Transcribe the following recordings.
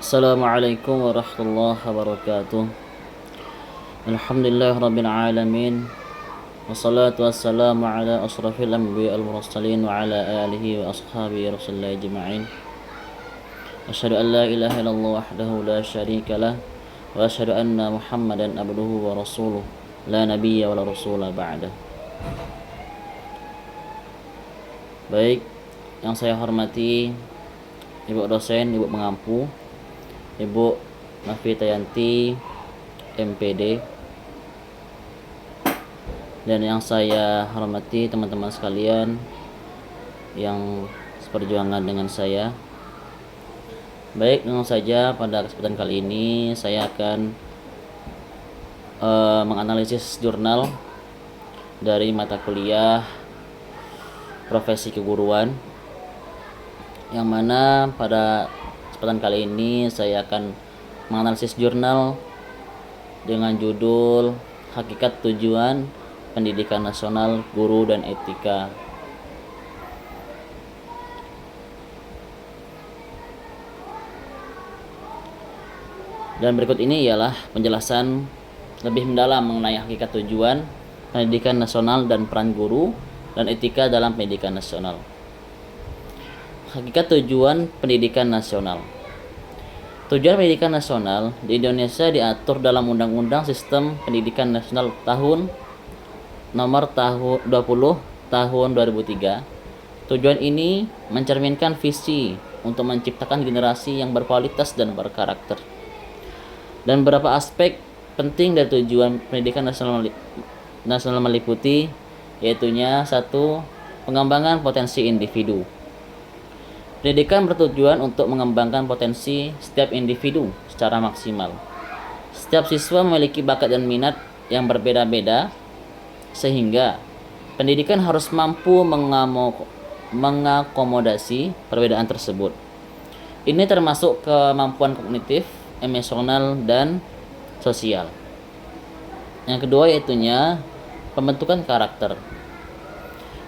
Assalamualaikum warahmatullahi wabarakatuh. Alhamdulillah rabbil alamin. Wassalatu wassalamu ala asrafil anbiya al mursalin wa ala alihi wa ashabihi rasulillah ajma'in. Asyhadu an la ilaha illallah wahdahu la syarika lah wa asyhadu anna Muhammadan abduhu wa rasuluh la nabiyya wa la rasula ba'dah. Baik, yang saya hormati Ibu dosen, Ibu pengampu, Ibu Nafitayanti MPD, dan yang saya hormati teman-teman sekalian yang seperjuangan dengan saya. Baik, langsung saja pada kesempatan kali ini saya akan menganalisis jurnal dari mata kuliah profesi keguruan, yang mana pada kesempatan kali ini saya akan menganalisis jurnal dengan judul Hakikat Tujuan Pendidikan Nasional Guru dan Etika. Dan berikut ini ialah penjelasan lebih mendalam mengenai hakikat tujuan pendidikan nasional dan peran guru dan etika dalam pendidikan nasional. Hakikat tujuan pendidikan nasional. Tujuan pendidikan nasional di Indonesia diatur dalam Undang-Undang Sistem Pendidikan Nasional nomor 20 tahun 2003. Tujuan ini mencerminkan visi untuk menciptakan generasi yang berkualitas dan berkarakter. Dan beberapa aspek penting dari tujuan pendidikan nasional meliputi, yaitunya 1. Pengembangan potensi individu. Pendidikan bertujuan untuk mengembangkan potensi setiap individu secara maksimal. Setiap siswa memiliki bakat dan minat yang berbeda-beda, sehingga pendidikan harus mampu mengakomodasi perbedaan tersebut. Ini termasuk kemampuan kognitif, emosional, dan sosial. Yang kedua yaitunya pembentukan karakter.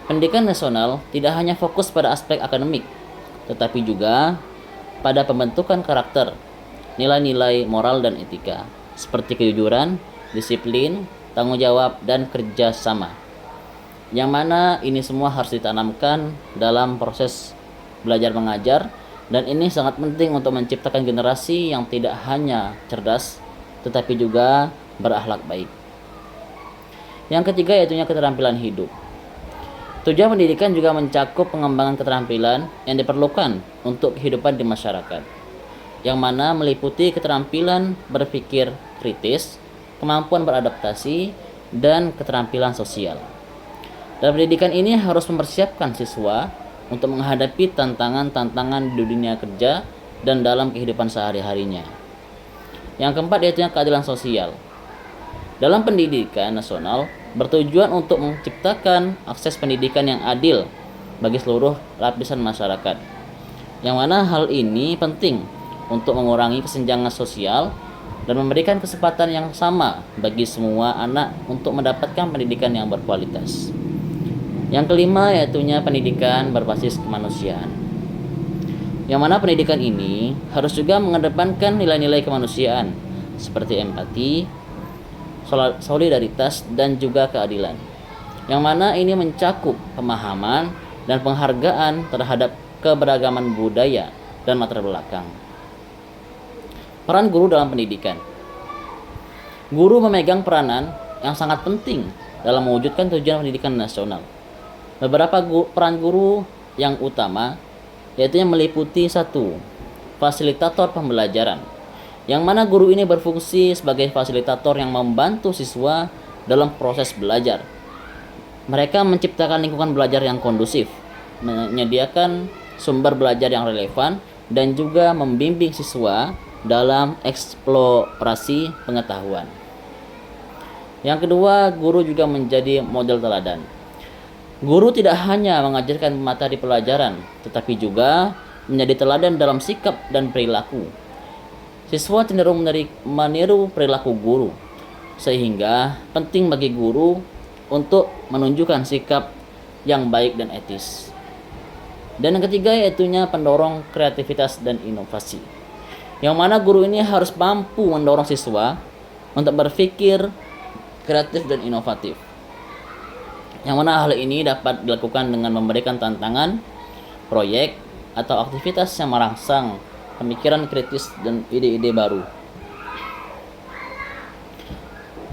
Pendidikan nasional tidak hanya fokus pada aspek akademik, tetapi juga pada pembentukan karakter, nilai-nilai moral dan etika, seperti kejujuran, disiplin, tanggung jawab, dan kerjasama. Yang mana ini semua harus ditanamkan dalam proses belajar mengajar, dan ini sangat penting untuk menciptakan generasi yang tidak hanya cerdas, tetapi juga berakhlak baik. Yang ketiga yaitunya keterampilan hidup. Tujuan pendidikan juga mencakup pengembangan keterampilan yang diperlukan untuk kehidupan di masyarakat, yang mana meliputi keterampilan berpikir kritis, kemampuan beradaptasi, dan keterampilan sosial. Dalam pendidikan ini harus mempersiapkan siswa untuk menghadapi tantangan-tantangan di dunia kerja dan dalam kehidupan sehari-harinya. Yang keempat yaitu keadilan sosial. Dalam pendidikan nasional bertujuan untuk menciptakan akses pendidikan yang adil bagi seluruh lapisan masyarakat, yang mana hal ini penting untuk mengurangi kesenjangan sosial dan memberikan kesempatan yang sama bagi semua anak untuk mendapatkan pendidikan yang berkualitas. Yang kelima yaitunya pendidikan berbasis kemanusiaan, yang mana pendidikan ini harus juga mengedepankan nilai-nilai kemanusiaan seperti empati, solidaritas, dan juga keadilan, yang mana ini mencakup pemahaman dan penghargaan terhadap keberagaman budaya dan latar belakang. Peran guru dalam pendidikan. Guru memegang peranan yang sangat penting dalam mewujudkan tujuan pendidikan nasional. Beberapa peran guru yang utama yaitu yang meliputi 1. Fasilitator pembelajaran, yang mana guru ini berfungsi sebagai fasilitator yang membantu siswa dalam proses belajar. Mereka menciptakan lingkungan belajar yang kondusif, menyediakan sumber belajar yang relevan, dan juga membimbing siswa dalam eksplorasi pengetahuan. Yang kedua, guru juga menjadi model teladan. Guru tidak hanya mengajarkan materi pelajaran, tetapi juga menjadi teladan dalam sikap dan perilaku. Siswa cenderung meniru perilaku guru, sehingga penting bagi guru untuk menunjukkan sikap yang baik dan etis. Dan yang ketiga yaitunya pendorong kreativitas dan inovasi. Yang mana guru ini harus mampu mendorong siswa untuk berpikir kreatif dan inovatif. Yang mana hal ini dapat dilakukan dengan memberikan tantangan, proyek, atau aktivitas yang merangsang pemikiran kritis dan ide-ide baru.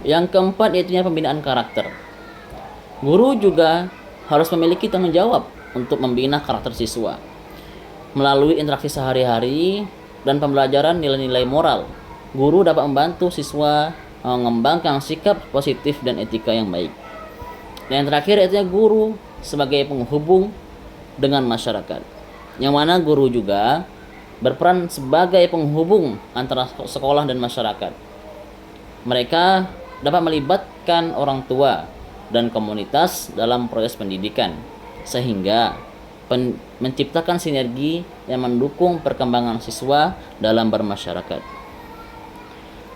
Yang keempat yaitu pembinaan karakter. Guru juga harus memiliki tanggung jawab untuk membina karakter siswa melalui interaksi sehari-hari dan pembelajaran nilai-nilai moral. Guru dapat membantu siswa mengembangkan sikap positif dan etika yang baik. Dan yang terakhir yaitu guru sebagai penghubung dengan masyarakat. Yang mana guru juga berperan sebagai penghubung antara sekolah dan masyarakat. Mereka dapat melibatkan orang tua dan komunitas dalam proses pendidikan, sehingga menciptakan sinergi yang mendukung perkembangan siswa dalam bermasyarakat.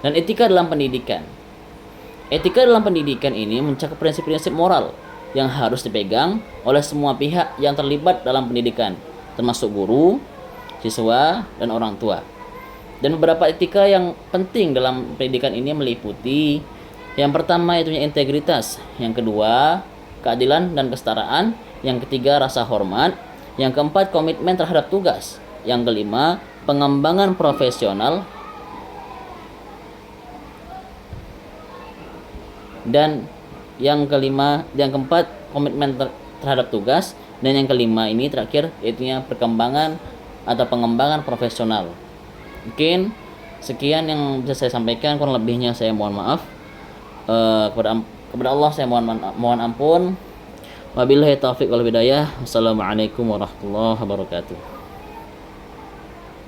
Dan etika dalam pendidikan. Etika dalam pendidikan ini mencakup prinsip-prinsip moral yang harus dipegang oleh semua pihak yang terlibat dalam pendidikan, termasuk guru, siswa, dan orang tua. Dan beberapa etika yang penting dalam pendidikan ini meliputi yang pertama yaitu integritas, yang kedua keadilan dan kesetaraan, yang ketiga rasa hormat, yang keempat komitmen terhadap tugas, yang kelima pengembangan profesional, dan yang keempat komitmen terhadap tugas, dan yang kelima ini terakhir yaitu perkembangan atau pengembangan profesional. Mungkin sekian yang bisa saya sampaikan, kurang lebihnya saya mohon maaf. Kepada Allah saya mohon ampun. Wabillahi taufiq wal hidayah. Wassalamualaikum warahmatullahi wabarakatuh.